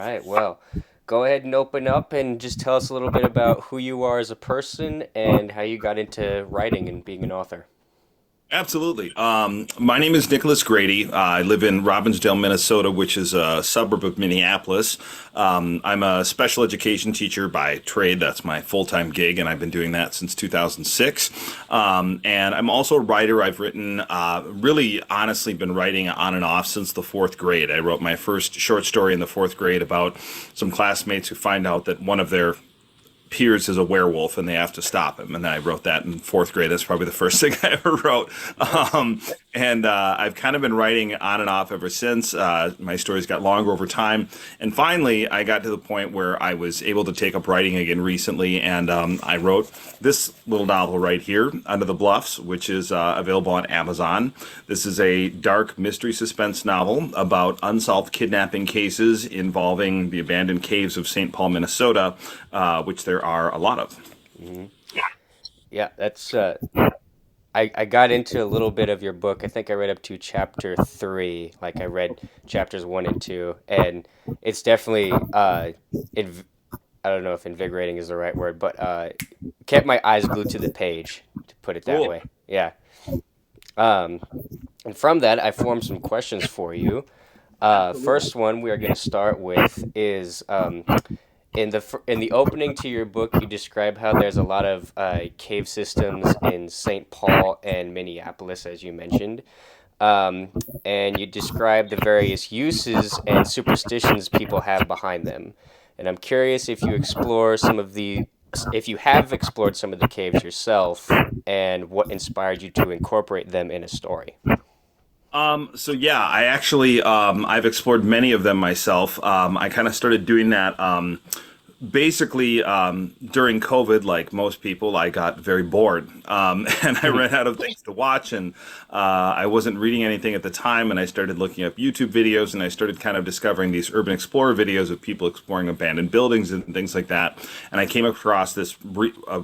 right. Well, go ahead and open up and just tell us a little bit about who you are as a person and how you got into writing and being an author. Absolutely. My name is Nicholas Grady. I live in Robbinsdale, Minnesota, which is a suburb of Minneapolis. I'm a special education teacher by trade. That's my full-time gig, and I've been doing that since 2006. And I'm also a writer. I've written, really honestly, been writing on and off since the fourth grade. I wrote my first short story in the fourth grade about some classmates who find out that one of their peers is a werewolf and they have to stop him. And then I wrote that in fourth grade. That's probably the first thing I ever wrote. Nice. And I've kind of been writing on and off ever since. My stories got longer over time. And finally, I got to the point where I was able to take up writing again recently. And I wrote this little novel right here, Under the Bluffs, which is available on Amazon. This is a dark mystery suspense novel about unsolved kidnapping cases involving the abandoned caves of St. Paul, Minnesota, which there are a lot of. hmm Yeah, that's I got into a little bit of your book. I think I read up to chapter three. Like I read chapters one and two, and it's definitely inv I don't know if invigorating is the right word, but kept my eyes glued to the page, to put it that Cool. way. Yeah. Um, and from that, I formed some questions for you. Absolutely. First one we are going to start with is in the opening to your book, you describe how there's a lot of cave systems in St. Paul and Minneapolis, as you mentioned. Um, and you describe the various uses and superstitions people have behind them. And I'm curious if you have explored some of the caves yourself, and what inspired you to incorporate them in a story. So yeah, I've explored many of them myself. I kind of started doing that. Basically, during COVID, like most people, I got very bored, and I ran out of things to watch, and I wasn't reading anything at the time, and I started looking up YouTube videos, and I started kind of discovering these urban explorer videos of people exploring abandoned buildings and things like that, and I came across a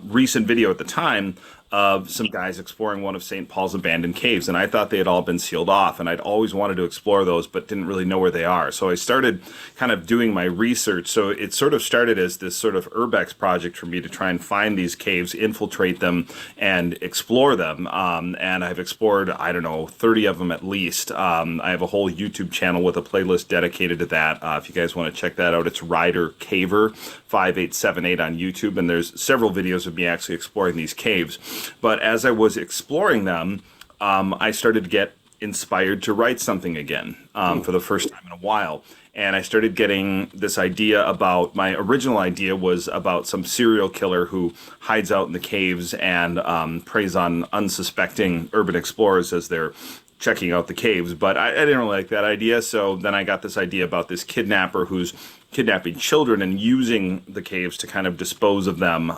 recent video at the time of some guys exploring one of St. Paul's abandoned caves, and I thought they had all been sealed off, and I'd always wanted to explore those, but didn't really know where they are. So I started kind of doing my research. So it sort of started as this sort of urbex project for me to try and find these caves, infiltrate them, and explore them. And I've explored, I don't know, 30 of them at least. I have a whole YouTube channel with a playlist dedicated to that. If you guys want to check that out, it's Ryder Caver 5878 on YouTube, and there's several videos of me actually exploring these caves. But as I was exploring them, I started to get inspired to write something again Hmm. for the first time in a while. And I started getting this idea about my original idea was about some serial killer who hides out in the caves and preys on unsuspecting urban explorers as they're checking out the caves. But I didn't really like that idea. So then I got this idea about this kidnapper who's kidnapping children and using the caves to kind of dispose of them.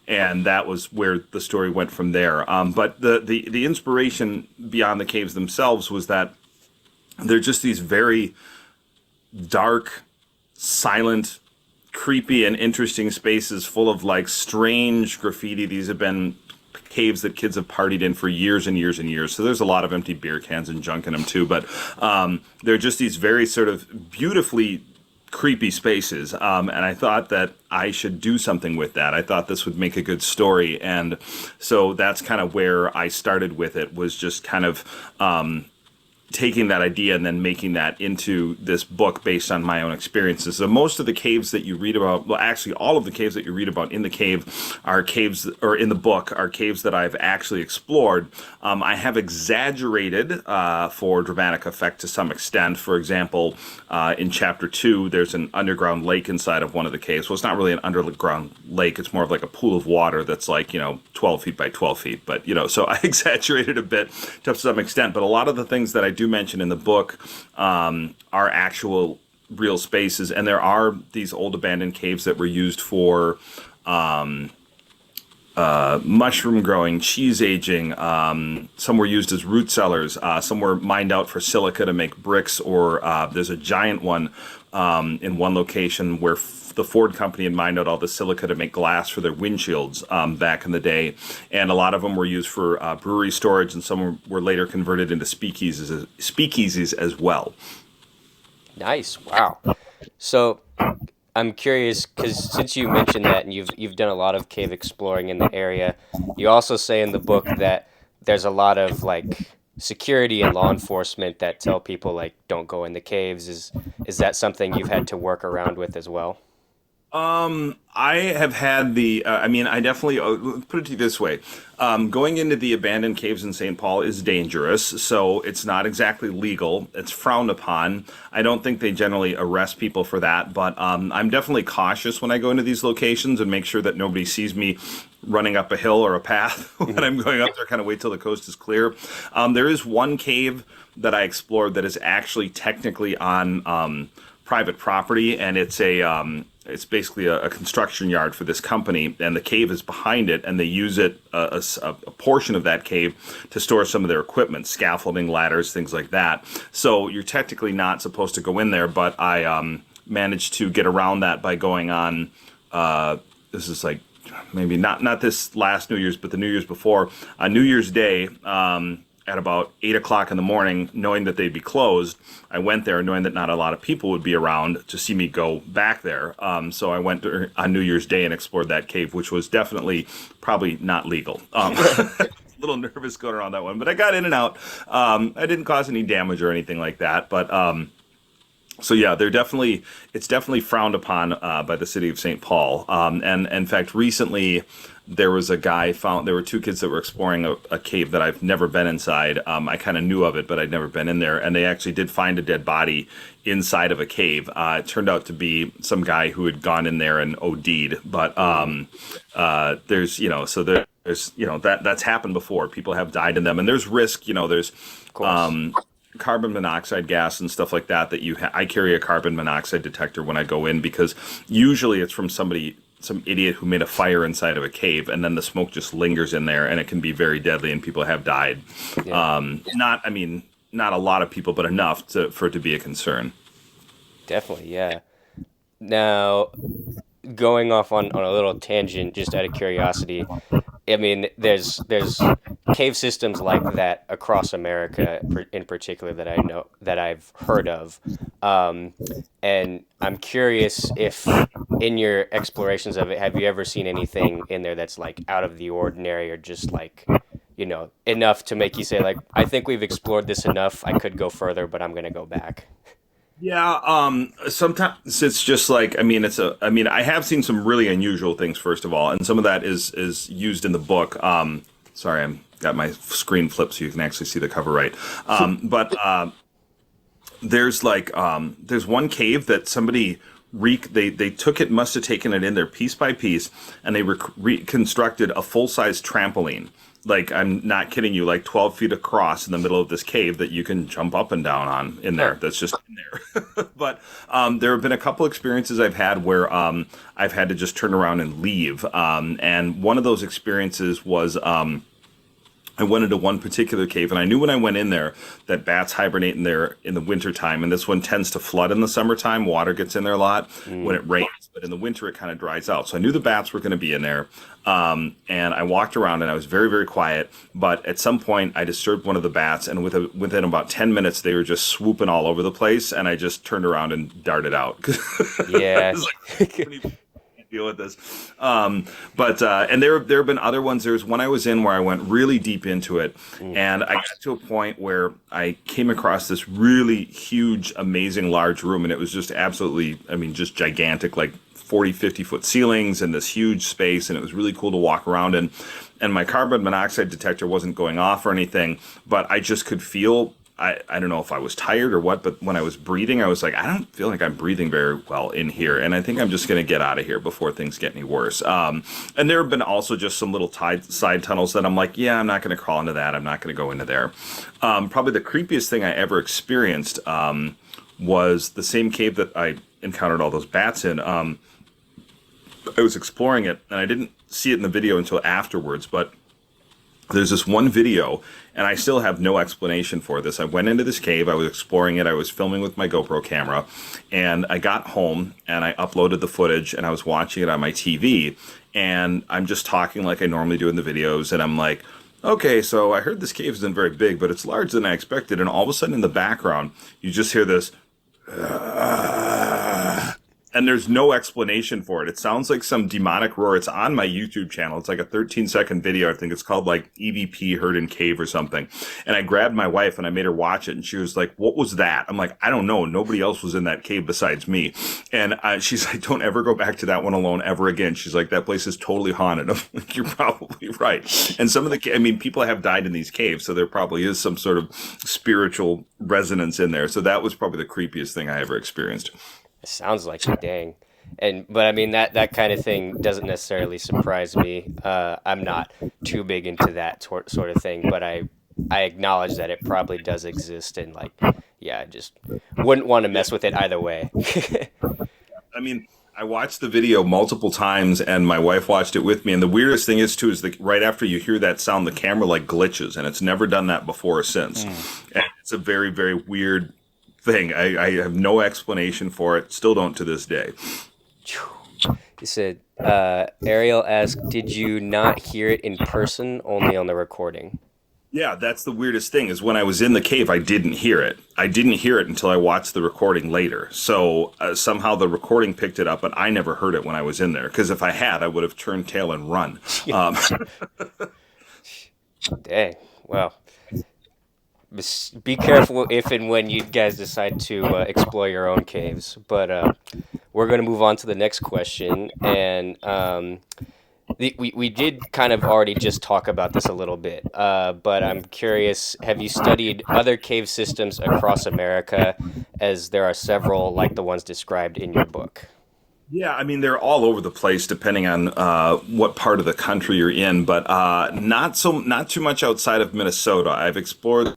And that was where the story went from there. But the inspiration beyond the caves themselves was that they're just these very dark, silent, creepy, and interesting spaces full of like strange graffiti. These have been caves that kids have partied in for years and years and years. So there's a lot of empty beer cans and junk in them too. But they're just these very sort of beautifully creepy spaces. And I thought that I should do something with that. I thought this would make a good story. And so that's kind of where I started with it, was just kind of taking that idea and then making that into this book based on my own experiences. So most of the caves that you read about, well, actually all of the caves that you read about in the cave are caves, or in the book, are caves that I've actually explored. I have exaggerated for dramatic effect to some extent. For example, in chapter two, there's an underground lake inside of one of the caves. Well, it's not really an underground lake. It's more of like a pool of water that's like, 12 feet by 12 feet. But, so I exaggerated a bit to some extent. But a lot of the things that I do mention in the book are actual real spaces. And there are these old abandoned caves that were used for mushroom growing, cheese aging. Some were used as root cellars. Some were mined out for silica to make bricks, or there's a giant one in one location where the Ford company had mined out all the silica to make glass for their windshields back in the day. And a lot of them were used for brewery storage, and some were later converted into speakeasies as well. Nice. Wow. So I'm curious because since you mentioned that and you've done a lot of cave exploring in the area, you also say in the book that there's a lot of like security and law enforcement that tell people like don't go in the caves. Is that something you've had to work around with as well? I have had I definitely put it to you this way. Going into the abandoned caves in St. Paul is dangerous, so it's not exactly legal. It's frowned upon. I don't think they generally arrest people for that, but I'm definitely cautious when I go into these locations and make sure that nobody sees me running up a hill or a path when Hmm. I'm going up there. Kind of wait till the coast is clear. There is one cave that I explored that is actually technically on private property, and it's basically a construction yard for this company, and the cave is behind it, and they use it a portion of that cave to store some of their equipment, scaffolding, ladders, things like that. So you're technically not supposed to go in there, but I managed to get around that by going on. This is like maybe not this last New Year's, but the New Year's before, on New Year's Day. At about 8 o'clock in the morning, knowing that they'd be closed, I went there knowing that not a lot of people would be around to see me go back there. So I went on New Year's Day and explored that cave, which was definitely probably not legal. A little nervous going around that one, but I got in and out. I didn't cause any damage or anything like that, but so yeah, it's definitely frowned upon by the city of St. Paul. And in fact, recently there was a guy found. There were two kids that were exploring a cave that I've never been inside. I kind of knew of it, but I'd never been in there. And they actually did find a dead body inside of a cave. It turned out to be some guy who had gone in there and OD'd. But there's so there's that's happened before. People have died in them, and there's risk. There's Of course. carbon monoxide gas and stuff like that I carry a carbon monoxide detector when I go in, because usually it's from some idiot who made a fire inside of a cave, and then the smoke just lingers in there, and it can be very deadly, and people have died. Yeah. Not a lot of people, but enough for it to be a concern. Definitely. Yeah. Now, going off on a little tangent, just out of curiosity, I mean, there's cave systems like that across America, in particular, that I know that I've heard of, um, and I'm curious if in your explorations of it, have you ever seen anything in there that's like out of the ordinary or just like, enough to make you say like, I think we've explored this enough. I could go further, but I'm gonna go back. Yeah, sometimes it's just like I have seen some really unusual things first of all, and some of that is used in the book. Sorry, I'm got my screen flipped so you can actually see the cover right. But there's one cave that somebody they took it, must have taken it in there piece by piece, and they reconstructed a full size trampoline. Like, I'm not kidding you, like 12 feet across in the middle of this cave that you can jump up and down on in Huh. there. That's just in there. But there have been a couple experiences I've had where I've had to just turn around and leave. And one of those experiences was I went into one particular cave, and I knew when I went in there that bats hibernate in there in the wintertime, and this one tends to flood in the summertime. Water gets in there a lot when Mm. it rains, but in the winter it kind of dries out. So I knew the bats were going to be in there, and I walked around, and I was very, very quiet. But at some point, I disturbed one of the bats, and within about 10 minutes, they were just swooping all over the place, and I just turned around and darted out. I Yeah. was like, deal with this. But and there have been other ones. There's one I was in where I went really deep into it, Mm. and I got to a point where I came across this really huge, amazing, large room, and it was just absolutely, just gigantic, like 40, 50-foot ceilings and this huge space, and it was really cool to walk around in. And my carbon monoxide detector wasn't going off or anything, but I just could feel. I don't know if I was tired or what, but when I was breathing, I was like, I don't feel like I'm breathing very well in here. And I think I'm just going to get out of here before things get any worse. And there have been also just some little side tunnels that I'm like, yeah, I'm not going to crawl into that. I'm not going to go into there. Probably the creepiest thing I ever experienced was the same cave that I encountered all those bats in. I was exploring it, and I didn't see it in the video until afterwards, but there's this one video, and I still have no explanation for this. I went into this cave, I was exploring it, I was filming with my GoPro camera, and I got home and I uploaded the footage and I was watching it on my TV, and I'm just talking like I normally do in the videos, and I'm like, okay, so I heard this cave isn't very big, but it's larger than I expected, and all of a sudden in the background, you just hear this and there's no explanation for it. It sounds like some demonic roar. It's on my YouTube channel. It's like a 13-second video. I think it's called like EVP Heard in Cave or something. And I grabbed my wife and I made her watch it, and she was like, "What was that?" I'm like, "I don't know. Nobody else was in that cave besides me." And she's like, "Don't ever go back to that one alone ever again." She's like, "That place is totally haunted." I'm like, "You're probably right." And some of the, I mean, people have died in these caves, so there probably is some sort of spiritual resonance in there. So that was probably the creepiest thing I ever experienced. It sounds like it, dang. But I mean that kind of thing doesn't necessarily surprise me. I'm not too big into that sort of thing, but I acknowledge that it probably does exist, and like, yeah, I just wouldn't want to Yeah. mess with it either way. I mean, I watched the video multiple times, and my wife watched it with me. And the weirdest thing is, too, is that right after you hear that sound, the camera like glitches, and it's never done that before or since. And it's a very, very weird thing. I have no explanation for it. Still don't to this day. You said Ariel asked, "Did you not hear it in person, only on the recording?" Yeah, that's the weirdest thing is when I was in the cave, I didn't hear it. I didn't hear it until I watched the recording later. So somehow the recording picked it up, but I never heard it when I was in there. Because if I had, I would have turned tail and run. Um, Dang. Well, be careful if and when you guys decide to explore your own caves. But we're going to move on to the next question. And we did kind of already just talk about this a little bit. But I'm curious, have you studied other cave systems across America, as there are several like the ones described in your book? yeah, I mean they're all over the place depending on what part of the country you're in, but not too much outside of Minnesota. I've explored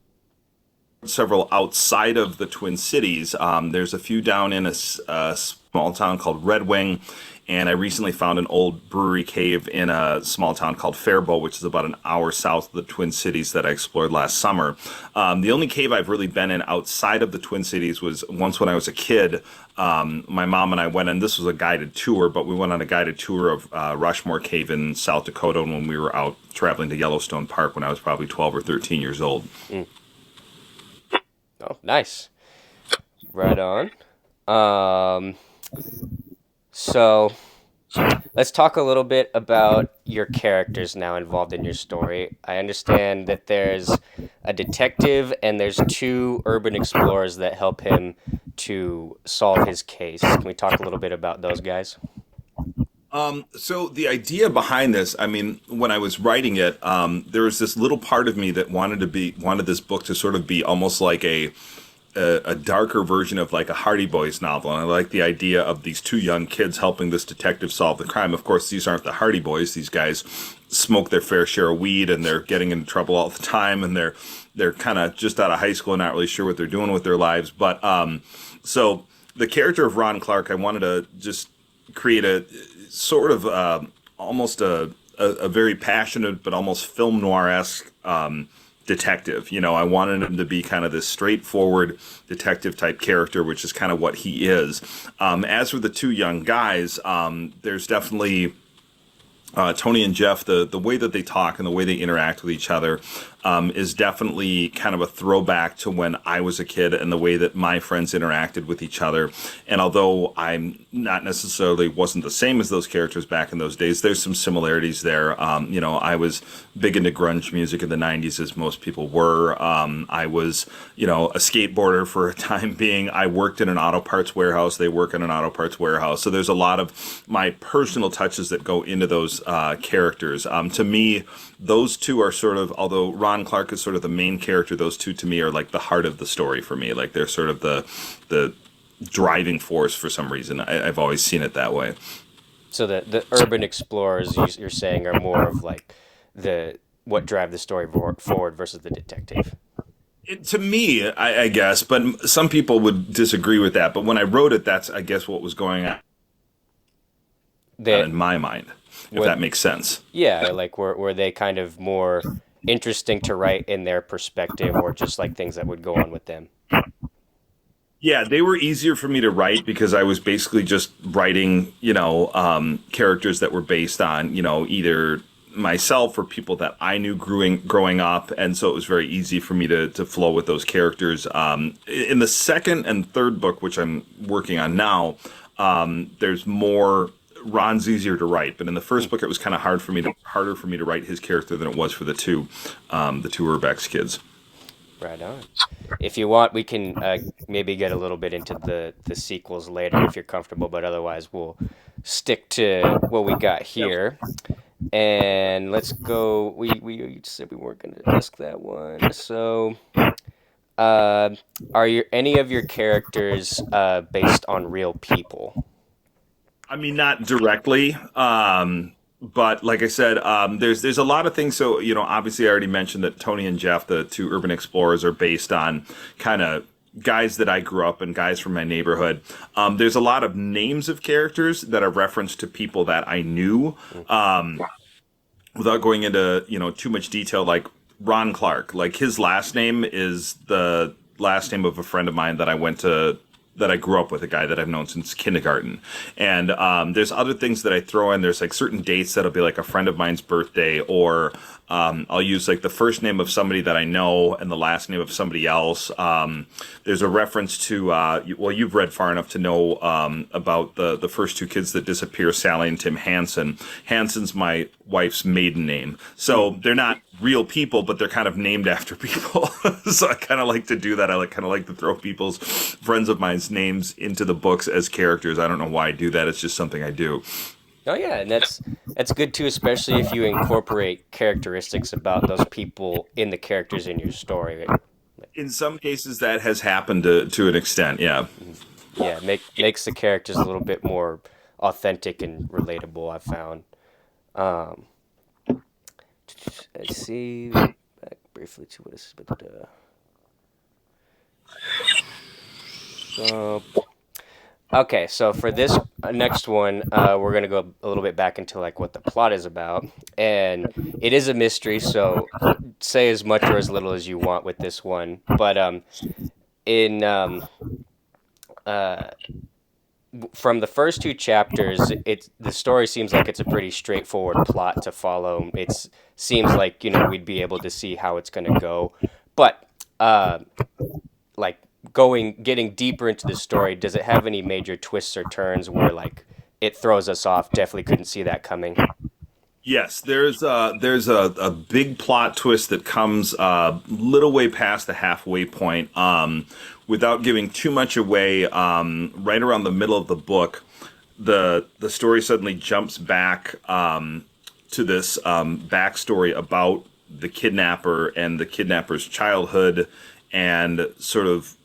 several outside of the Twin Cities. There's a few down in a small town called Red Wing, and I recently found an old brewery cave in a small town called Faribault, which is about an hour south of the Twin Cities that I explored last summer. The only cave I've really been in outside of the Twin Cities was once when I was a kid. My mom and I went, and this was a guided tour, but we went on a guided tour of Rushmore Cave in South Dakota when we were out traveling to Yellowstone Park when I was probably 12 or 13 years old. Mm. Oh, nice. Right on. Um, so let's talk a little bit about your characters now involved in your story. I understand that there's a detective and there's two urban explorers that help him to solve his case. Can we talk a little bit about those guys? So the idea behind this, I mean, when I was writing it, there was this little part of me that wanted this book to sort of be almost like a darker version of like a Hardy Boys novel. And I like the idea of these two young kids helping this detective solve the crime. Of course, these aren't the Hardy Boys. These guys smoke their fair share of weed and they're getting into trouble all the time. And they're kind of just out of high school and not really sure what they're doing with their lives. But so the character of Ron Clark, I wanted to just create a sort of almost a very passionate but almost film noir-esque detective. You know, I wanted him to be kind of this straightforward detective type character, which is kind of what he is. As for the two young guys, there's definitely Tony and Jeff, the way that they talk and the way they interact with each other is definitely kind of a throwback to when I was a kid and the way that my friends interacted with each other. And although I'm not necessarily wasn't the same as those characters back in those days, there's some similarities there. You know, I was big into grunge music in the 90s, as most people were. I was, you know, a skateboarder for a time being. I worked in an auto parts warehouse. They work in an auto parts warehouse. So there's a lot of my personal touches that go into those characters. To me, those two are sort of, although Ron Clark is sort of the main character, those two to me are like the heart of the story for me. Like they're sort of the driving force for some reason. I've always seen it that way. So the urban explorers you're saying are more of like the what drive the story forward versus the detective. To me, I guess, but some people would disagree with that. But when I wrote it, that's, I guess, what was going on They in my mind, if were that makes sense. Yeah, like were they kind of more interesting to write in their perspective, or just like things that would go on with them? Yeah, they were easier for me to write because I was basically just writing, you know, characters that were based on, you know, either myself or people that I knew growing up, and so it was very easy for me to flow with those characters. In the second and third book, which I'm working on now, there's more. Ron's easier to write, but in the first book, it was kind of harder for me to write his character than it was for the two Urbex kids. Right on. If you want, we can maybe get a little bit into the sequels later if you're comfortable, but otherwise we'll stick to what we got Yeah. here. And let's go. We said we weren't going to ask that one. So, uh, are any of your characters based on real people? I mean, not directly, but like I said, there's a lot of things. So obviously, I already mentioned that Tony and Jeff, the two urban explorers, are based on kind of guys that I grew up and guys from my neighborhood. There's a lot of names of characters that are referenced to people that I knew, without going into too much detail. Like Ron Clark, like his last name is the last name of a friend of mine that I grew up with, a guy that I've known since kindergarten. And there's other things that I throw in. There's like certain dates that'll be like a friend of mine's birthday, or I'll use like the first name of somebody that I know and the last name of somebody else. There's a reference to, well, you've read far enough to know about the first two kids that disappear, Sally and Tim Hansen. Hansen's my wife's maiden name. So they're not real people, but they're kind of named after people. So I kind of like to do that. I kind of like to throw people's friends of mine's names into the books as characters. I don't know why I do that. It's just something I do. Oh yeah, and that's good too, especially if you incorporate characteristics about those people in the characters in your story. In some cases, that has happened to an extent. Yeah. Yeah, makes the characters a little bit more authentic and relatable, I found. Um, let's see. Back briefly to what is. So, okay, so for this next one, we're gonna go a little bit back into like what the plot is about, and it is a mystery. So say as much or as little as you want with this one, but in uh, from the first two chapters, the story seems like it's a pretty straightforward plot to follow. It seems like we'd be able to see how it's gonna go, but like getting deeper into the story, does it have any major twists or turns where like it throws us off? Definitely couldn't see that coming. Yes, there's a big plot twist that comes a little way past the halfway point. Without giving too much away, right around the middle of the book, the story suddenly jumps back to this backstory about the kidnapper and the kidnapper's childhood, and sort of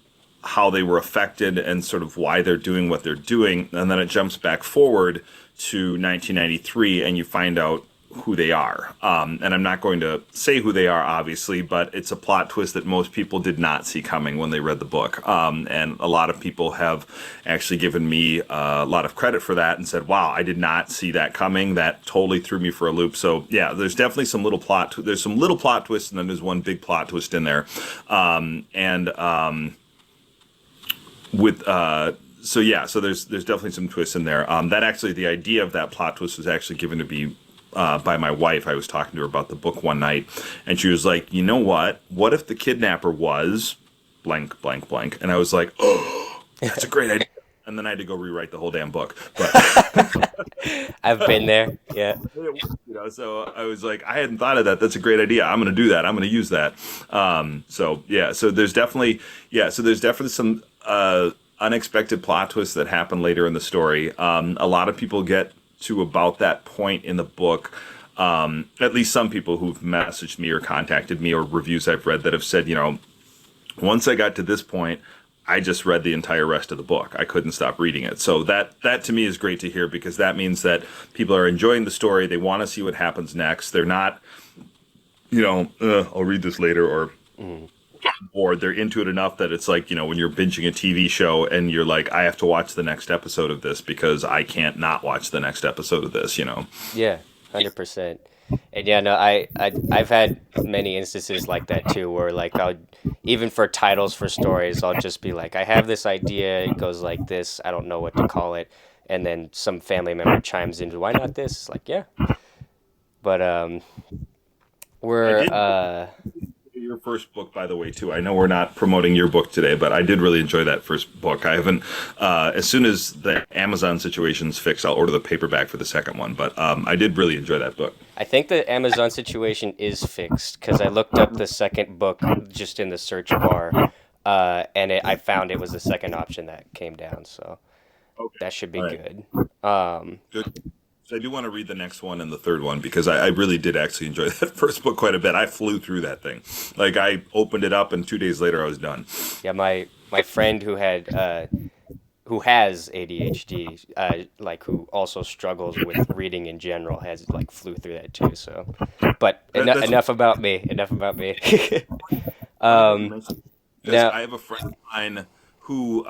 how they were affected and sort of why they're doing what they're doing. And then it jumps back forward to 1993, and you find out who they are. And I'm not going to say who they are, obviously, but it's a plot twist that most people did not see coming when they read the book. And a lot of people have actually given me a lot of credit for that and said, wow, I did not see that coming. That totally threw me for a loop. So yeah, there's definitely some there's some little plot twists, and then there's one big plot twist in there. And with so yeah, so there's definitely some twists in there. That actually, the idea of that plot twist was actually given to be by my wife. I was talking to her about the book one night, and she was like, "You know what? What if the kidnapper was blank, blank, blank?" And I was like, "Oh, that's a great idea." And then I had to go rewrite the whole damn book. But I've been there. Yeah. so I was like, I hadn't thought of that. That's a great idea. I'm going to do that. I'm going to use that. So yeah, so there's definitely some unexpected plot twists that happen later in the story. A lot of people get to about that point in the book. At least some people who've messaged me or contacted me, or reviews I've read, that have said, once I got to this point, I just read the entire rest of the book. I couldn't stop reading it. So that to me is great to hear, because that means that people are enjoying the story. They want to see what happens next. They're not, I'll read this later, or bored. They're into it enough that it's like, when you're binging a TV show and you're like, I have to watch the next episode of this because I can't not watch the next episode of this. Yeah, 100%. And yeah, no, I've had many instances like that too, where like I'll, even for titles for stories, I'll just be like, I have this idea, it goes like this, I don't know what to call it, and then some family member chimes in, why not this? It's like, yeah. But I we're did your first book, by the way, too. I know we're not promoting your book today, but I did really enjoy that first book. I haven't, as soon as the Amazon situation's fixed, I'll order the paperback for the second one. But I did really enjoy that book. I think the Amazon situation is fixed because I looked up the second book just in the search bar, and I found it was the second option that came down. So Okay. that should be All right. good. Um, Good. So I do want to read the next one and the third one because I really did actually enjoy that first book quite a bit. I flew through that thing. Like I opened it up and 2 days later I was done. yeah, my friend who has ADHD, like who also struggles with reading in general, has like flew through that too. So, but That's enough about me. Enough about me. funny that you um, mentioned because now, I have a friend of mine who,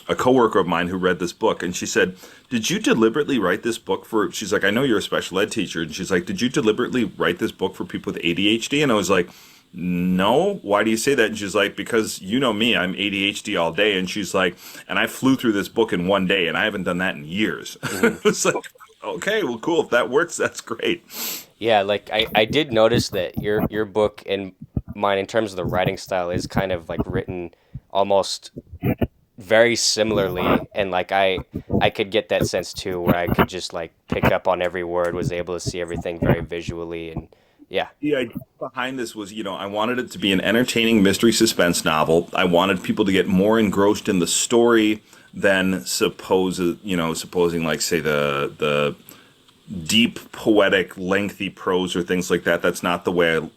a coworker of mine who read this book, and she said, "Did you deliberately write this book for?" She's like, "I know you're a special ed teacher," and she's like, "Did you deliberately write this book for people with ADHD?" And I was like, "No. Why do you say that?" And she's like, "Because you know me, I'm ADHD all day." And she's like, "And I flew through this book in one day, and I haven't done that in years." mhm. It's like, okay, well, cool. If that works, that's great. Yeah, like I did notice that your book and mine in terms of the writing style is kind of like written almost very similarly, and like I could get that sense too where I could just like pick up on every word, was able to see everything very visually, and yeah. The idea behind this was, I wanted it to be an entertaining mystery suspense novel. I wanted people to get more engrossed in the story than supposing like say the deep poetic lengthy prose or things like that. That's not the way I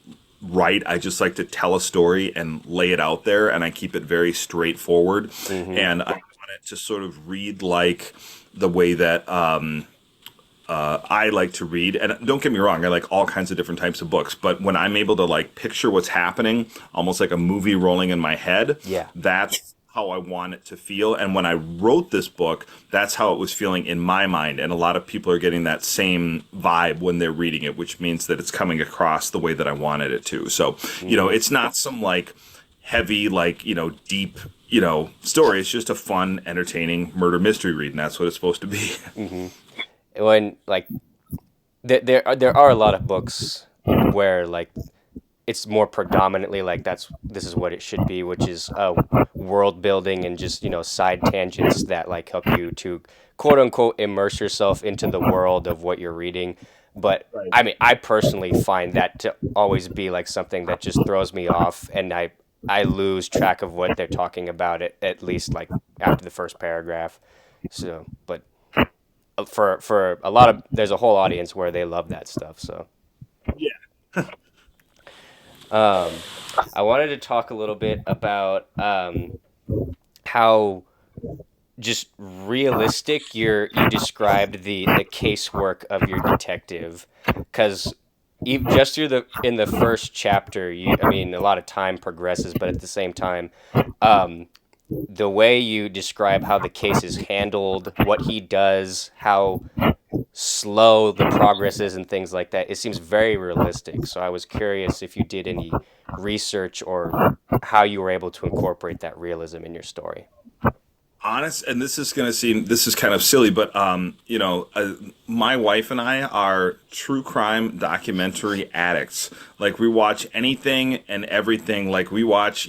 write. I just like to tell a story and lay it out there, and I keep it very straightforward. Hmm. And I want it to sort of read like the way that I like to read. And don't get me wrong, I like all kinds of different types of books. But when I'm able to like picture what's happening, almost like a movie rolling in my head, Yeah. that's how I want it to feel. And when I wrote this book, that's how it was feeling in my mind. And a lot of people are getting that same vibe when they're reading it, which means that it's coming across the way that I wanted it to. So, Hmm. it's not some like heavy, like, deep, story. It's just a fun, entertaining murder mystery read. And that's what it's supposed to be. Hmm. When like there are a lot of books where like it's more predominantly like this is what it should be, which is world building and just side tangents that like help you to quote unquote immerse yourself into the world of what you're reading. But Right. I mean, I personally find that to always be like something that just throws me off, and I lose track of what they're talking about at least like after the first paragraph. So, but for a lot of there's a whole audience where they love that stuff. So. Yeah. Um, I wanted to talk a little bit about how just realistic you described the casework of your detective, because just through the in the first chapter, I mean, a lot of time progresses, but at the same time, um, the way you describe how the case is handled, what he does, how slow the progress is and things like that. It seems very realistic. So I was curious if you did any research or how you were able to incorporate that realism in your story. Honest, and this is kind of silly, but my wife and I are true crime documentary addicts. Like we watch anything and everything. Like we watch,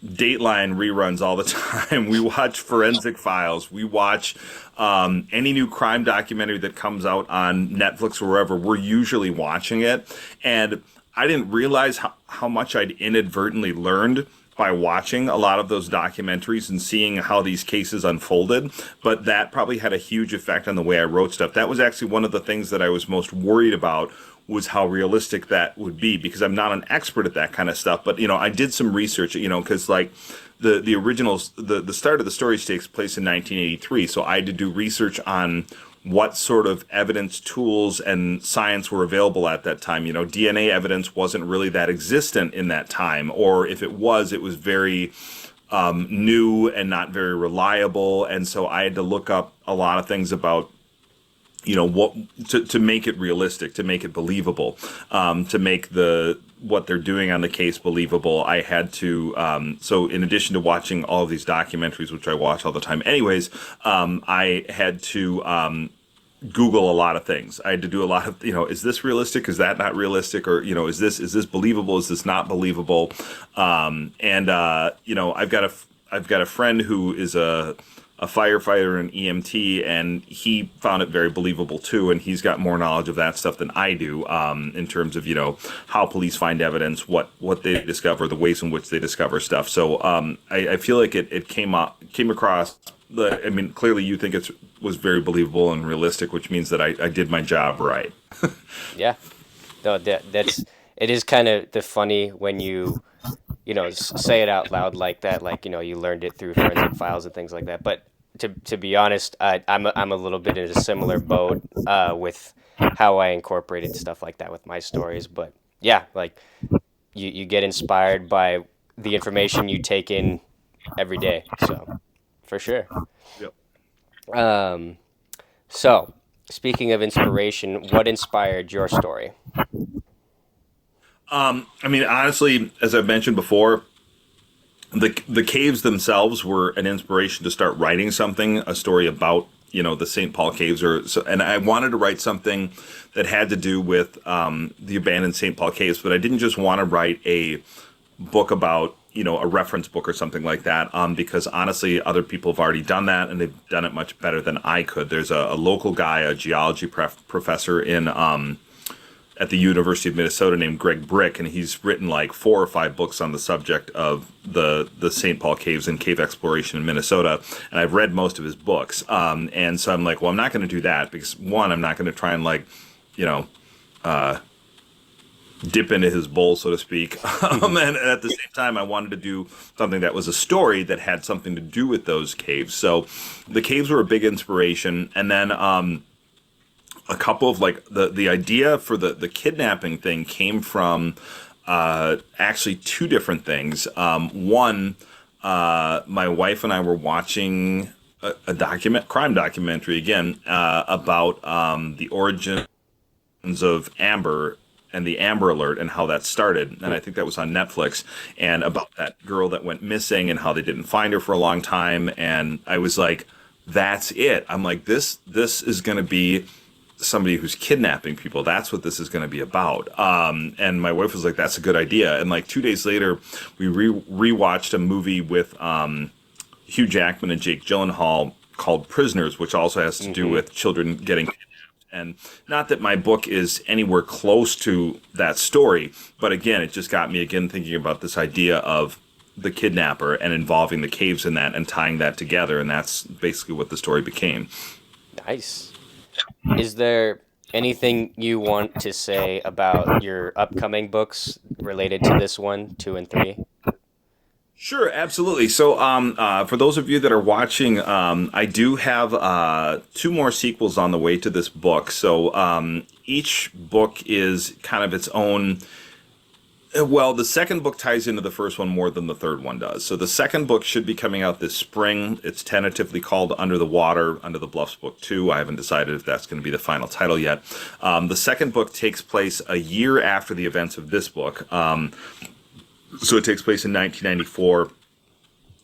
Dateline reruns all the time. We watch Forensic Files. We watch any new crime documentary that comes out on Netflix or wherever. We're usually watching it. And I didn't realize how much I'd inadvertently learned by watching a lot of those documentaries and seeing how these cases unfolded. But that probably had a huge effect on the way I wrote stuff. That was actually one of the things that I was most worried about, was how realistic that would be, because I'm not an expert at that kind of stuff. But I did some research, because like the originals, the start of the stories takes place in 1983, so I had to do research on what sort of evidence tools and science were available at that time. DNA evidence wasn't really that existent in that time, or if it was very new and not very reliable. And so I had to look up a lot of things about what to make it realistic, to make it believable, to make what they're doing on the case believable. I had to so in addition to watching all of these documentaries, which I watch all the time anyways, I had to Google a lot of things. I had to do a lot of, is this realistic? Is that not realistic? Or, is this believable? Is this not believable? I've got a friend who is a firefighter and EMT, and he found it very believable too. And he's got more knowledge of that stuff than I do, in terms of how police find evidence, what they discover, the ways in which they discover stuff. So I feel like it came across. I mean, clearly you think it was very believable and realistic, which means that I did my job right. Yeah. No, that's it is kind of the funny when say it out loud like that, like you learned it through forensic files and things like that. But to be honest, I'm a little bit in a similar boat with how I incorporated stuff like that with my stories. But yeah, like you get inspired by the information you take in every day. So for sure. Yep. Um, so speaking of inspiration, what inspired your story? I mean, honestly, as I've mentioned before, the caves themselves were an inspiration to start writing something, a story about the St. Paul caves, and I wanted to write something that had to do with the abandoned St. Paul caves, but I didn't just want to write a book about a reference book or something like that, because honestly other people have already done that and they've done it much better than I could. There's a local guy, a geology professor in at the University of Minnesota named Greg Brick, and he's written like 4 or 5 books on the subject of the St. Paul caves and cave exploration in Minnesota, and I've read most of his books. And so I'm like, well, I'm not going to do that because, one, I'm not going to try and you know, dip into his bowl, so to speak. And at the same time, I wanted to do something that was a story that had something to do with those caves. So the caves were a big inspiration. And then a couple of the idea for the kidnapping thing came from actually 2 different things. One, my wife and I were watching a crime documentary again, about the origins of Amber and the Amber Alert and how that started. And I think that was on Netflix, and about that girl that went missing and how they didn't find her for a long time. And I was like, that's it. I'm like, this is going to be somebody who's kidnapping people. That's what this is going to be about. And my wife was like, that's a good idea. And like 2 days later, we rewatched a movie with Hugh Jackman and Jake Gyllenhaal called Prisoners, which also has to do with children getting kidnapped. And not that my book is anywhere close to that story, but again, it just got me again thinking about this idea of the kidnapper and involving the caves in that and tying that together. And that's basically what the story became. Nice. Is there anything you want to say about your upcoming books related to this one, 2 and 3? Sure, absolutely. So, for those of you that are watching, I do have 2 more sequels on the way to this book. So, each book is kind of its own. Well, the second book ties into the first one more than the third one does. So the second book should be coming out this spring. It's tentatively called Under the Water, Under the Bluffs Book 2. I haven't decided if that's going to be the final title yet. The second book takes place a year after the events of this book. So it takes place in 1994,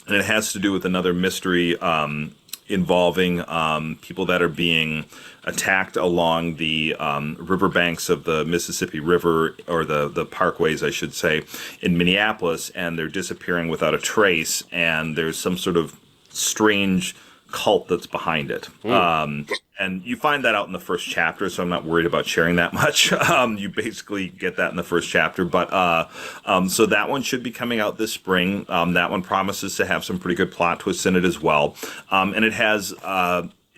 and it has to do with another mystery involving people that are being attacked along the riverbanks of the Mississippi River, or the parkways, I should say, in Minneapolis, and they're disappearing without a trace, and there's some sort of strange cult that's behind it. And you find that out in the first chapter, so I'm not worried about sharing that much. You basically get that in the first chapter. But so that one should be coming out this spring. That one promises to have some pretty good plot twists in it as well. And it has...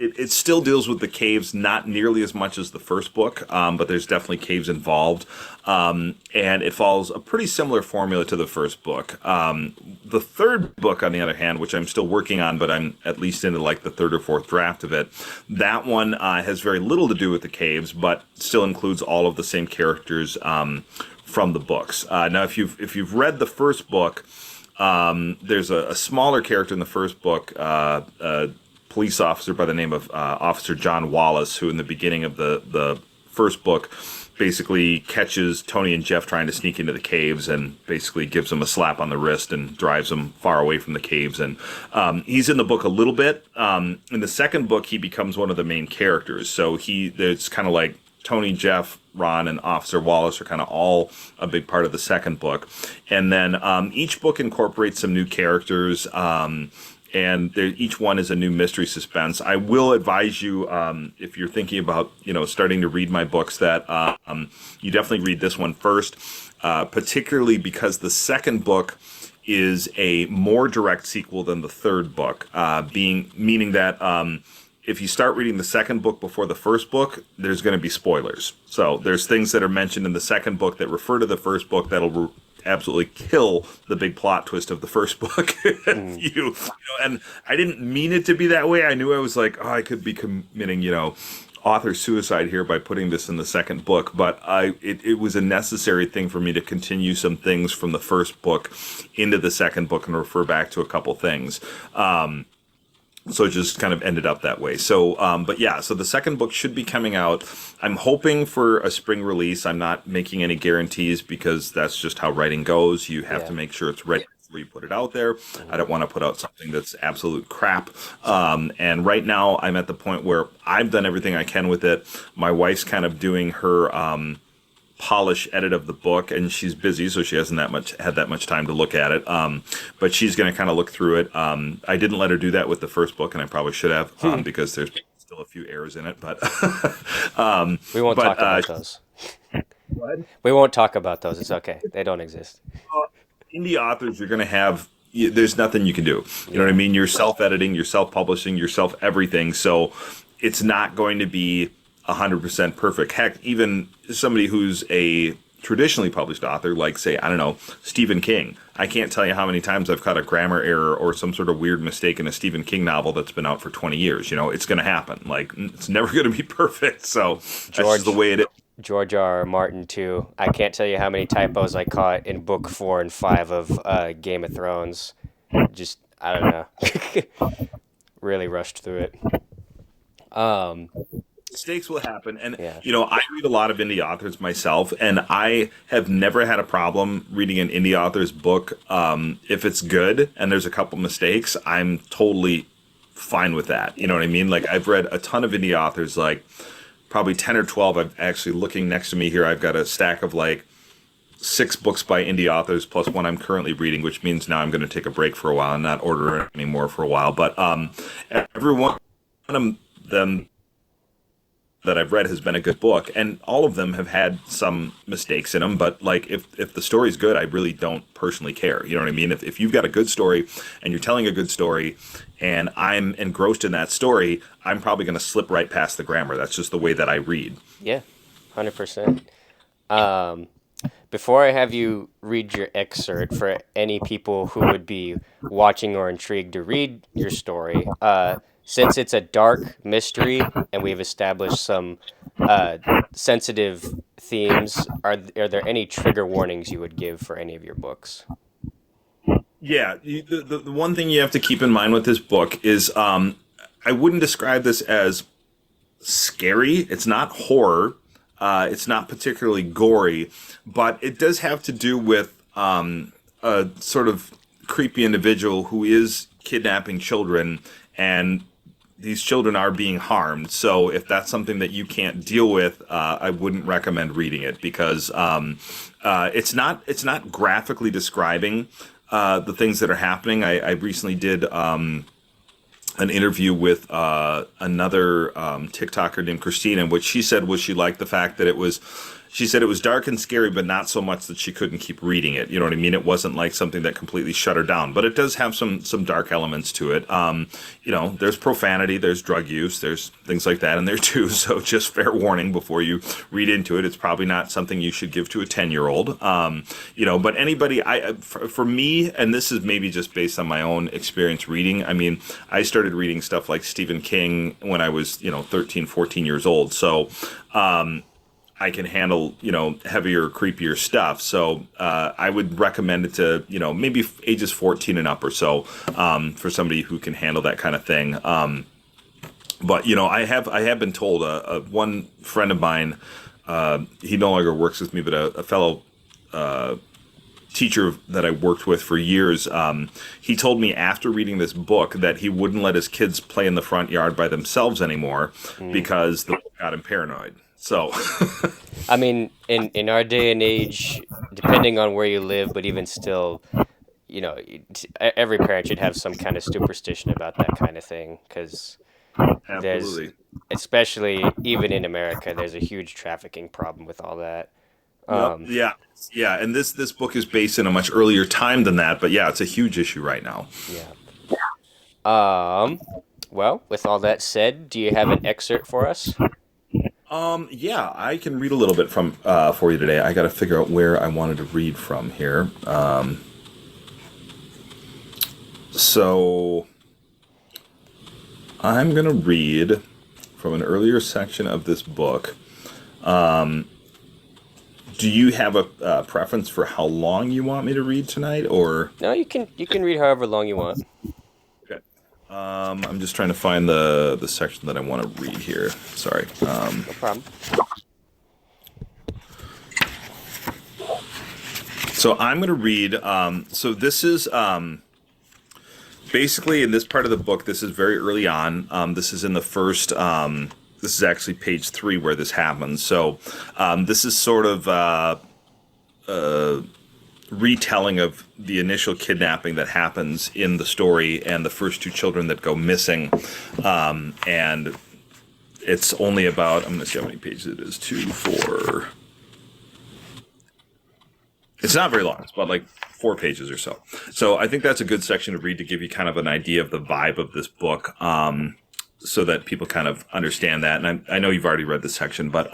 It still deals with the caves, not nearly as much as the first book, but there's definitely caves involved. And it follows a pretty similar formula to the first book. The third book, on the other hand, which I'm still working on, but I'm at least into like the 3rd or 4th draft of it, that one has very little to do with the caves, but still includes all of the same characters from the books. Now, if you've read the first book, there's a smaller character in the first book, police officer by the name of Officer John Wallace, who in the beginning of the first book basically catches Tony and Jeff trying to sneak into the caves and basically gives them a slap on the wrist and drives them far away from the caves. And he's in the book a little bit. In the second book, he becomes one of the main characters. So it's kind of like Tony, Jeff, Ron, and Officer Wallace are kind of all a big part of the second book. And then each book incorporates some new characters. And each one is a new mystery suspense. I will advise you, if you're thinking about, starting to read my books, that you definitely read this one first, particularly because the second book is a more direct sequel than the third book, meaning that if you start reading the second book before the first book, there's going to be spoilers. So there's things that are mentioned in the second book that refer to the first book that'll absolutely kill the big plot twist of the first book. And I didn't mean it to be that way. I knew I was like, I could be committing, author suicide here by putting this in the second book, but it was a necessary thing for me to continue some things from the first book into the second book and refer back to a couple things. So it just kind of ended up that way. So, so the second book should be coming out. I'm hoping for a spring release. I'm not making any guarantees because that's just how writing goes. You have to make sure it's ready before you put it out there. I don't want to put out something that's absolute crap. And right now I'm at the point where I've done everything I can with it. My wife's kind of doing her polish edit of the book, and she's busy, so she hasn't had that much time to look at it. But she's going to kind of look through it. I didn't let her do that with the first book, and I probably should have, because there's still a few errors in it. But we won't talk about those. What? We won't talk about those. It's okay. They don't exist. Indie authors, you're going to have. There's nothing you can do. You know what I mean? You're self-editing, you're self-publishing, you're self-everything. So it's not going to be 100% perfect. Heck, even somebody who's a traditionally published author, like, say, I don't know, Stephen King. I can't tell you how many times I've caught a grammar error or some sort of weird mistake in a Stephen King novel that's been out for 20 years. It's going to happen. Like, it's never going to be perfect. So that's just the way it is. George R. R. Martin, too. I can't tell you how many typos I caught in book 4 and 5 of Game of Thrones. Just, I don't know. Really rushed through it. Mistakes will happen. And, I read a lot of indie authors myself, and I have never had a problem reading an indie author's book. If it's good and there's a couple mistakes, I'm totally fine with that. You know what I mean? Like, I've read a ton of indie authors, like probably 10 or 12. I'm actually looking next to me here. I've got a stack of like 6 books by indie authors plus one I'm currently reading, which means now I'm going to take a break for a while and not order anymore for a while. But every one of them that I've read has been a good book, and all of them have had some mistakes in them, but like, if the story's good, I really don't personally care. You know what I mean? If you've got a good story and you're telling a good story and I'm engrossed in that story, I'm probably going to slip right past the grammar. That's just the way that I read. Yeah, 100%. Before I have you read your excerpt, for any people who would be watching or intrigued to read your story, since it's a dark mystery and we've established some sensitive themes, are there any trigger warnings you would give for any of your books? Yeah, the one thing you have to keep in mind with this book is I wouldn't describe this as scary. It's not horror. It's not particularly gory, but it does have to do with a sort of creepy individual who is kidnapping children, and these children are being harmed. So if that's something that you can't deal with, I wouldn't recommend reading it, because it's not graphically describing the things that are happening. I recently did an interview with another TikToker named Christina, in which she said she liked the fact that she said it was dark and scary, but not so much that she couldn't keep reading it. You know what I mean? It wasn't like something that completely shut her down, but it does have some dark elements to it. There's profanity, there's drug use, there's things like that in there too. So just fair warning before you read into it. It's probably not something you should give to a 10-year-old. But anybody, for me, and this is maybe just based on my own experience reading. I mean, I started reading stuff like Stephen King when I was, 13, 14 years old. So, I can handle, heavier, creepier stuff. So I would recommend it to, maybe ages 14 and up or so, for somebody who can handle that kind of thing. But I have been told one friend of mine, he no longer works with me, but a fellow teacher that I worked with for years, he told me after reading this book that he wouldn't let his kids play in the front yard by themselves anymore Mm. because the book got him paranoid. So, I mean, in our day and age, depending on where you live, but even still, every parent should have some kind of superstition about that kind of thing, because there's, absolutely. especially even in America, there's a huge trafficking problem with all that. Yep. Um, Yeah. Yeah. And this book is based in a much earlier time than that, but yeah, it's a huge issue right now. yeah. Um, well, with all that said, do you have an excerpt for us? Yeah, I can read a little bit from for you today. I got to figure out where I wanted to read from here. So I'm gonna read from an earlier section of this book. Do you have a preference for how long you want me to read tonight, or? No, you can read however long you want. Okay. I'm just trying to find the section that I want to read here. Sorry. No problem. So I'm going to read. So this is basically in this part of the book. This is very early on. This is in the first. This is actually page 3 where this happens. So this is sort of retelling of the initial kidnapping that happens in the story and the first 2 children that go missing. And it's only about. I'm going to see how many pages it is. 2, 4. It's not very long. It's about like 4 pages or so. So I think that's a good section to read to give you kind of an idea of the vibe of this book, so that people kind of understand that. And I know you've already read this section, but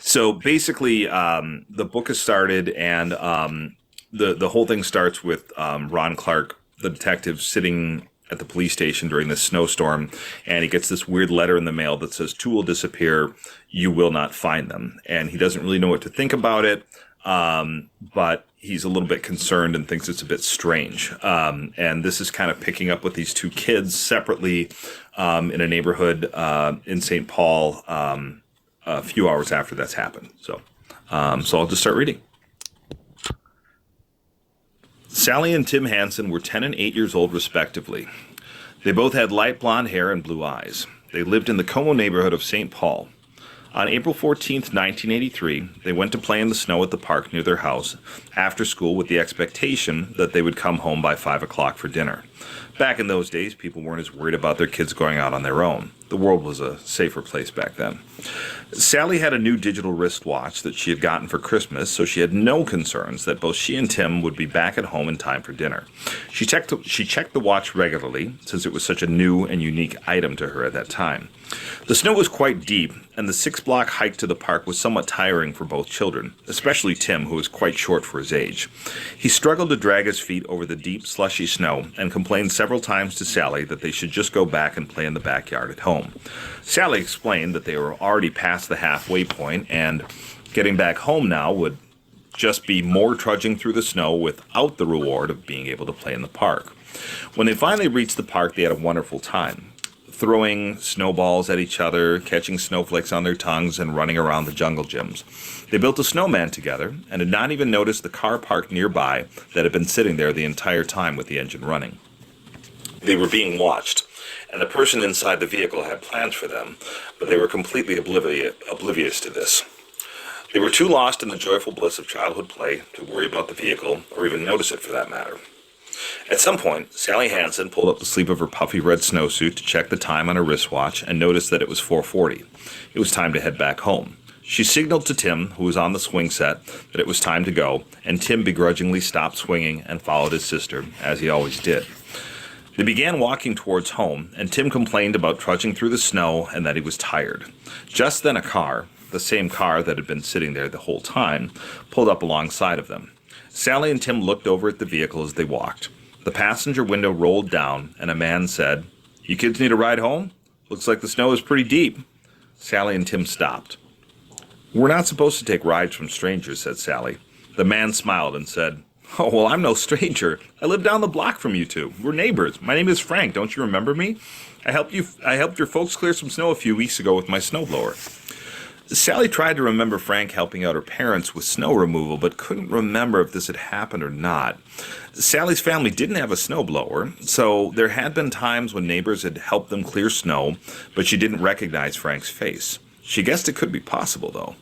so basically, the book has started, and the whole thing starts with Ron Clark, the detective, sitting at the police station during this snowstorm, and he gets this weird letter in the mail that says, "Two will disappear. You will not find them." And he doesn't really know what to think about it. But he's a little bit concerned and thinks it's a bit strange. And this is kind of picking up with these 2 kids separately in a neighborhood in St. Paul a few hours after that's happened. So I'll just start reading. Sally and Tim Hansen were 10 and 8 years old, respectively. They both had light blonde hair and blue eyes. They lived in the Como neighborhood of St. Paul. On April 14th, 1983, they went to play in the snow at the park near their house after school with the expectation that they would come home by 5 o'clock for dinner. Back in those days, people weren't as worried about their kids going out on their own. The world was a safer place back then. Sally had a new digital wristwatch that she had gotten for Christmas, so she had no concerns that both she and Tim would be back at home in time for dinner. She checked the watch regularly, since it was such a new and unique item to her at that time. The snow was quite deep, and the 6-block hike to the park was somewhat tiring for both children, especially Tim, who was quite short for his age. He struggled to drag his feet over the deep, slushy snow and complained several times to Sally that they should just go back and play in the backyard at home. Sally explained that they were already past the halfway point, and getting back home now would just be more trudging through the snow without the reward of being able to play in the park. When they finally reached the park, they had a wonderful time, throwing snowballs at each other, catching snowflakes on their tongues, and running around the jungle gyms. They built a snowman together and had not even noticed the car parked nearby that had been sitting there the entire time with the engine running. They were being watched, and the person inside the vehicle had plans for them, but they were completely oblivious to this. They were too lost in the joyful bliss of childhood play to worry about the vehicle, or even notice it for that matter. At some point, Sally Hansen pulled up the sleeve of her puffy red snowsuit to check the time on her wristwatch and noticed that it was 4:40. It was time to head back home. She signaled to Tim, who was on the swing set, that it was time to go, and Tim begrudgingly stopped swinging and followed his sister, as he always did. They began walking towards home, and Tim complained about trudging through the snow and that he was tired. Just then a car, the same car that had been sitting there the whole time, pulled up alongside of them. Sally and Tim looked over at the vehicle as they walked. The passenger window rolled down, and a man said, "You kids need a ride home? Looks like the snow is pretty deep." Sally and Tim stopped. "We're not supposed to take rides from strangers," said Sally. The man smiled and said, Oh, well, I'm no stranger. I live down the block from you two. We're neighbors. My name is Frank. Don't you remember me? I helped your folks clear some snow a few weeks ago with my snowblower. Sally tried to remember Frank helping out her parents with snow removal, but couldn't remember if this had happened or not. Sally's family didn't have a snowblower, so there had been times when neighbors had helped them clear snow, but she didn't recognize Frank's face. She guessed it could be possible, though.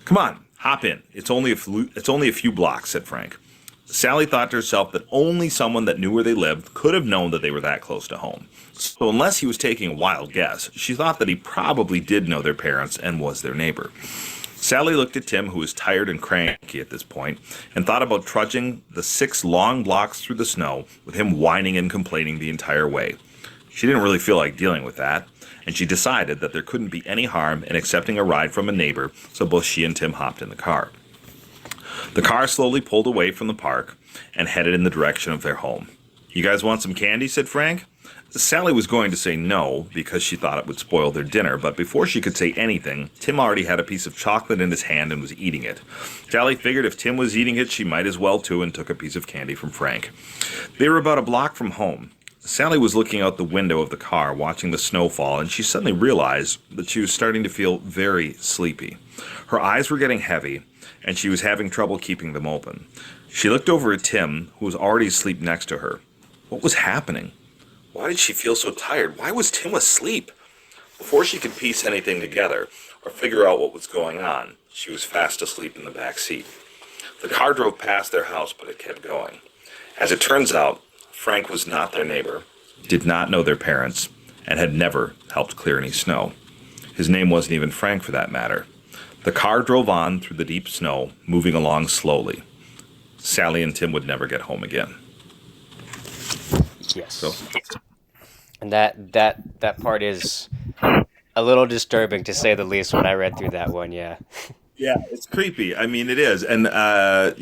Come on, hop in. It's only a few blocks, said Frank. Sally thought to herself that only someone that knew where they lived could have known that they were that close to home. So unless he was taking a wild guess, she thought that he probably did know their parents and was their neighbor. Sally looked at Tim, who was tired and cranky at this point, and thought about trudging the 6 long blocks through the snow with him whining and complaining the entire way. She didn't really feel like dealing with that, and she decided that there couldn't be any harm in accepting a ride from a neighbor, so both she and Tim hopped in the car. The car slowly pulled away from the park and headed in the direction of their home. You guys want some candy? Said Frank. Sally was going to say no because she thought it would spoil their dinner, but before she could say anything, Tim already had a piece of chocolate in his hand and was eating it. Sally figured if Tim was eating it, she might as well too, and took a piece of candy from Frank. They were about a block from home. Sally was looking out the window of the car, watching the snow fall, and she suddenly realized that she was starting to feel very sleepy. Her eyes were getting heavy, and she was having trouble keeping them open. She looked over at Tim, who was already asleep next to her. What was happening? Why did she feel so tired? Why was Tim asleep? Before she could piece anything together or figure out what was going on, she was fast asleep in the back seat. The car drove past their house, but it kept going. As it turns out, Frank was not their neighbor, did not know their parents, and had never helped clear any snow. His name wasn't even Frank for that matter. The car drove on through the deep snow, moving along slowly. Sally and Tim would never get home again. So, Yes. And that part is a little disturbing to say the least when I read through that one, yeah. yeah, it's creepy. I mean, it is, and but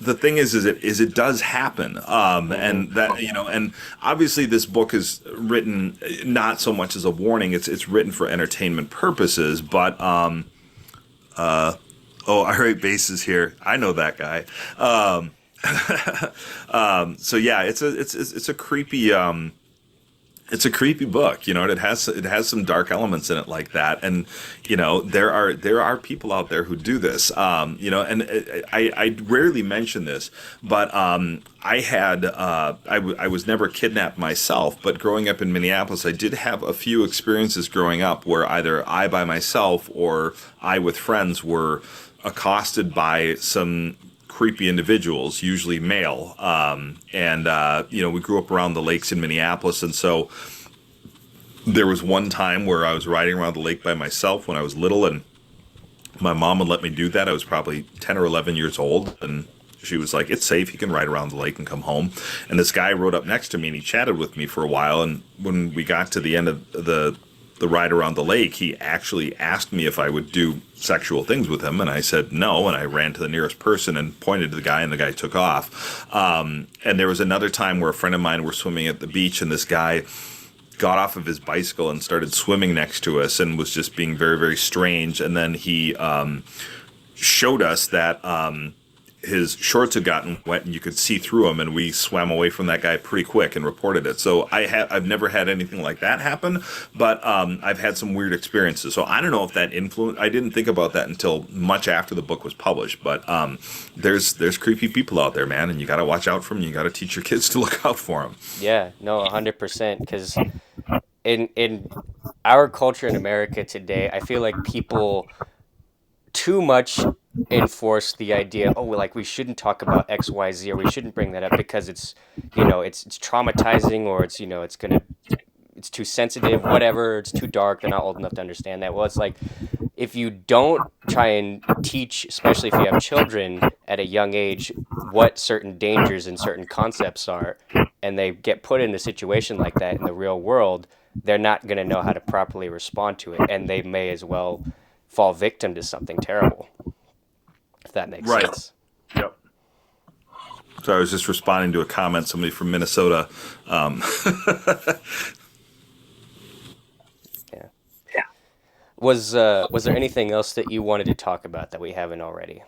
the thing is it does happen, and that and obviously this book is written not so much as a warning. It's written for entertainment purposes, but oh, I write bases here. I know that guy. So yeah, it's a creepy. It's a creepy book, and it has some dark elements in it like that, and there are people out there who do this, and I rarely mention this, but I was never kidnapped myself, but growing up in Minneapolis, I did have a few experiences growing up where either I by myself or I with friends were accosted by some creepy individuals, usually male. And we grew up around the lakes in Minneapolis. And so there was one time where I was riding around the lake by myself when I was little, and my mom would let me do that. I was probably 10 or 11 years old. And she was like, it's safe. You can ride around the lake and come home. And this guy rode up next to me and he chatted with me for a while. And when we got to the end of the ride around the lake, he actually asked me if I would do sexual things with him, and I said no, and I ran to the nearest person and pointed to the guy, and the guy took off. And there was another time where a friend of mine were swimming at the beach, and this guy got off of his bicycle and started swimming next to us and was just being very, very strange. And then he showed us that his shorts had gotten wet and you could see through them, and we swam away from that guy pretty quick and reported it. So I've never had anything like that happen, but I've had some weird experiences. So I don't know if that influenced. I didn't think about that until much after the book was published. But there's creepy people out there, man, and you got to watch out for them. You got to teach your kids to look out for them. Yeah, no, 100%. Because in our culture in America today, I feel like people too much enforce the idea, oh, like we shouldn't talk about XYZ, or we shouldn't bring that up because it's traumatizing, or it's too sensitive, whatever, it's too dark, they're not old enough to understand that. Well, it's like if you don't try and teach, especially if you have children at a young age, what certain dangers and certain concepts are, and they get put in a situation like that in the real world, they're not going to know how to properly respond to it, and they may as well fall victim to something terrible, if that makes Right. sense. Yep. So I was just responding to a comment somebody from Minnesota. Um, Yeah. Was there anything else that you wanted to talk about that we haven't already?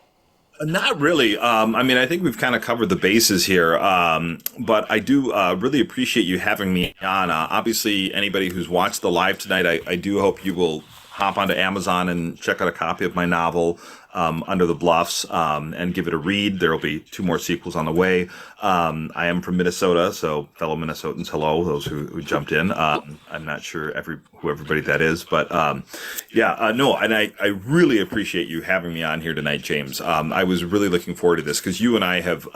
Not really. I mean, I think we've kind of covered the bases here. But I do really appreciate you having me on. Obviously, anybody who's watched the live tonight, I do hope you will hop onto Amazon and check out a copy of my novel, Under the Bluffs, and give it a read. There will be two more sequels on the way. I am from Minnesota, so fellow Minnesotans, hello, those who jumped in. I'm not sure who everybody that is, but yeah, no, and I really appreciate you having me on here tonight, James. I was really looking forward to this because you and I have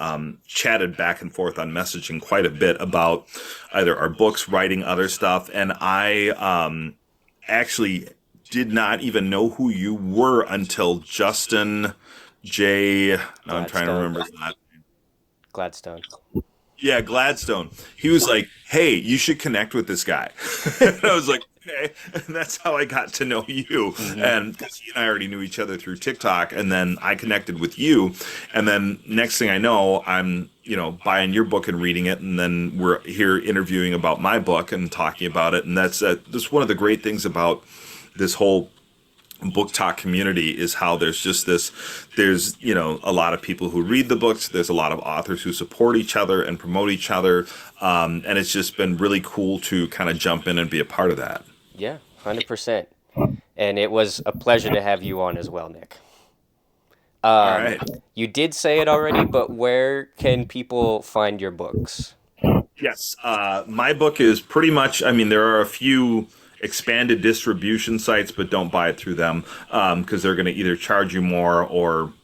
chatted back and forth on messaging quite a bit about either our books, writing other stuff, and I actually did not even know who you were until Justin J. Now I'm trying to Gladstone. remember his last. Gladstone. Yeah, Gladstone. He was like, "Hey, you should connect with this guy." And I was like, "Okay." And that's how I got to know you. Mm-hmm. And because he and I already knew each other through TikTok, and then I connected with you, and then next thing I know, I'm buying your book and reading it, and then we're here interviewing about my book and talking about it, and that's one of the great things about this whole book talk community is how there's a lot of people who read the books, there's a lot of authors who support each other and promote each other, and it's just been really cool to kind of jump in and be a part of that. Yeah, 100%. And it was a pleasure to have you on as well, Nick. All Um, right. you did say it already, but where can people find your books? Yes, my book is pretty much. I mean, there are a few expanded distribution sites, but don't buy it through them because they're going to either charge you more or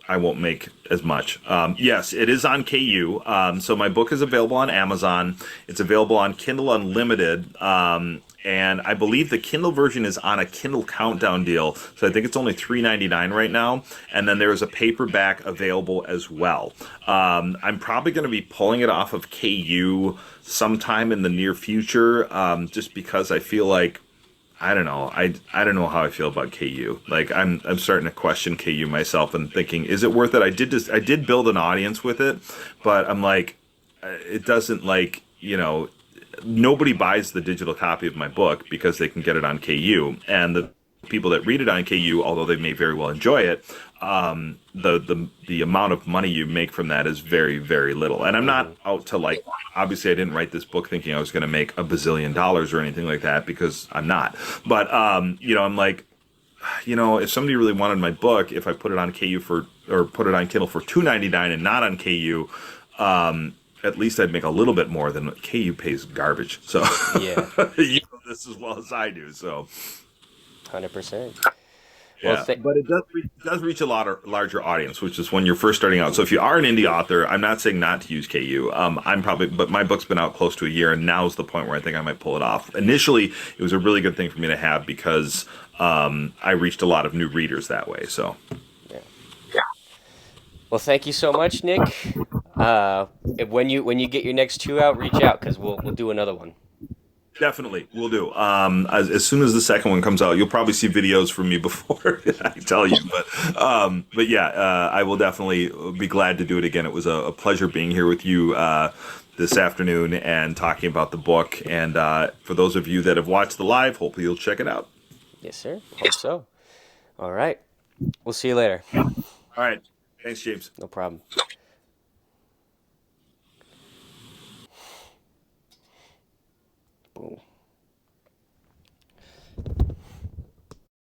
I won't make as much. Yes, it is on KU. So my book is available on Amazon. It's available on Kindle Unlimited. And I believe the Kindle version is on a Kindle Countdown deal. So I think it's only $3.99 right now. And then there is a paperback available as well. I'm probably going to be pulling it off of KU sometime in the near future, just because I feel like I don't know. I don't know how I feel about KU. Like I'm starting to question KU myself and thinking, is it worth it? I did build an audience with it, but I'm like, it doesn't nobody buys the digital copy of my book because they can get it on KU, and the people that read it on KU, although they may very well enjoy it, the amount of money you make from that is very, very little. And I'm Mm-hmm. not out to like. Obviously, I didn't write this book thinking I was going to make $1 billion or anything like that because I'm not. But I'm like, if somebody really wanted my book, if I put it on KU or put it on Kindle for $2.99 and not on KU, at least I'd make a little bit more than KU pays garbage. So Yeah, you know this as well as I do. So 100%. Well, yeah, but it does reach a lot of larger audience, which is when you're first starting out. So if you are an indie author, I'm not saying not to use KU. But my book's been out close to a year, and now's the point where I think I might pull it off. Initially, it was a really good thing for me to have because I reached a lot of new readers that way. So yeah. Well, thank you so much, Nick. When you get your next two out, reach out because we'll do another one. definitely, we'll do. As soon as the second one comes out, you'll probably see videos from me before I tell you. But yeah, I will definitely be glad to do it again. It was a pleasure being here with you this afternoon and talking about the book. And for those of you that have watched the live, hopefully you'll check it out. Yes, sir. Hope so. All right. We'll see you later. All right. Thanks, James. No problem. Boom.